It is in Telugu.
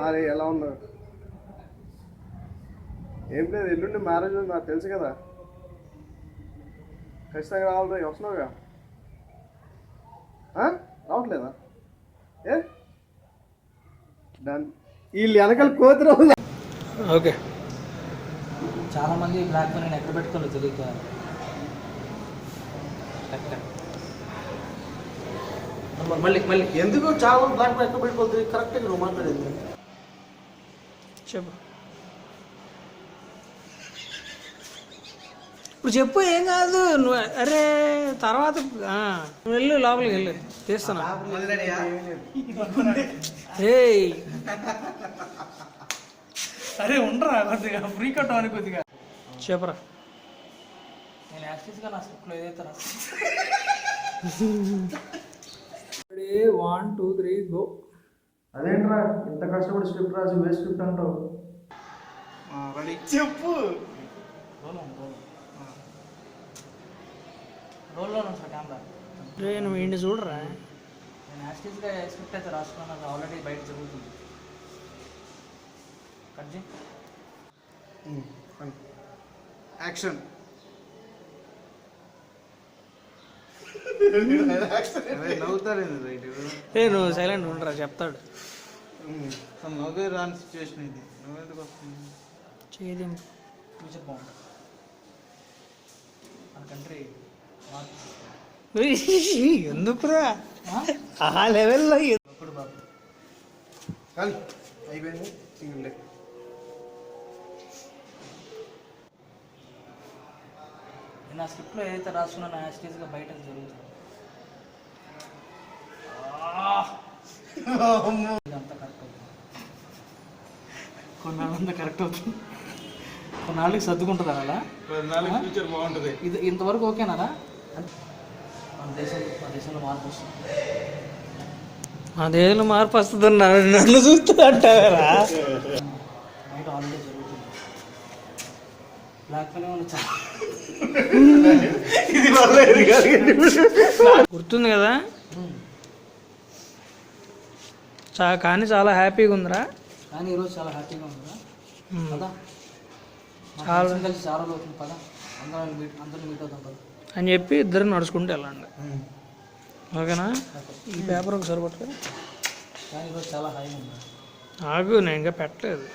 అరే ఎలా ఉన్నారు? ఏం లేదు, ఎల్లుండి మ్యారేజ్ ఉంది, నాకు తెలుసు కదా. ఖచ్చితంగా రావాలి. వస్తున్నావుగా? రావట్లేదా? ఏ డన్. వీళ్ళు వెనకాల కోతురు. ఓకే. చాలా మంది బ్లాక్ నేను ఎక్కడ పెట్టుకోలేదు తెలియక. మళ్ళీ మళ్ళీ ఎందుకు చాలా మంది బ్లాక్ ఎక్కడ పెట్టుకోలేదు? కరెక్ట్గా నువ్వు మాట్లాడేది చెప్పు. ఇప్పుడు చెప్పు, ఏం కాదు. నువ్వు అరే తర్వాత వెళ్ళు, లోపలికి వెళ్ళు, తీస్తున్నా. అరే ఉండరా కొద్దిగా ఫ్రీ కట్ అని కొద్దిగా చెప్పరా. నేను యాక్చువల్గా నా స్క్రిప్ట్లో ఏదైతే రాస్తాను 1 2 3 గో. అదేంట్రా ఇంత కష్టపడి స్క్రిప్ట్ రాసి వేస్ట్ స్క్రిప్ట్ అంటావు? రెడీ చెప్పు. రోల్లో సార్ కెమెరా. రే నువ్వు ఇంటి చూడరా. నేను యాక్చువల్గా స్క్రిప్ట్ అయితే రాసుకున్నాను, అది ఆల్రెడీ బయట జరుగుతుంది. కట్ చేయి. యాక్షన్. ఏ నువ్వు సైలెంట్ ఉండరా, చెప్తాడు. నవ్వే రాని సిచ్యువేషన్ ఇది, నువ్వెందుకు వస్తుంది? చేయదేం. ఫ్యూచర్ బాగుంటుంది మన కంట్రీ. ఎందుకురా ఆ లెవెల్లో ఇప్పుడు బాబు కానీ అయిపోయింది. సింగిల్ నేను ఆ స్క్రిప్ట్లో ఏదైతే రాసుకున్నానో యాక్చువల్గా బయట జరుగుతుంది. ఇదంతా కరెక్ట్ అవుతుంది, కొన్నాళ్ళంతా కరెక్ట్ అవుతుంది, కొన్నాళ్ళకి సర్దుకుంటుంది అలా. ఫ్యూచర్ బాగుంటుంది. ఇది ఇంతవరకు ఓకేనా? మన దేశంలో మార్పు వస్తుంది. మా దేశంలో మార్పు వస్తుంది. నన్ను చూస్తూ అంటారా? బయట ఆల్రెడీ జరుగుతుంది. బ్లాక్ పని ఉన్న చాలా గుర్తుంది కదా. కానీ చాలా హ్యాపీగా ఉందిరా. కానీ ఈరోజు చాలా హ్యాపీగా ఉందా కదా. చాలా కలిసి చాలా రోజులు అవుతుంది కదా. అందరిని మీట్ అవుతాం కదా అని చెప్పి ఇద్దరు నడుచుకుంటూ వెళ్ళండి. ఓకేనా? ఈ పేపర్ ఒకసారి పట్టుకో. కానీ ఈరోజు చాలా హాయిగా ఉంది. ఆగు, నేను ఇంకా పెట్టలేదు.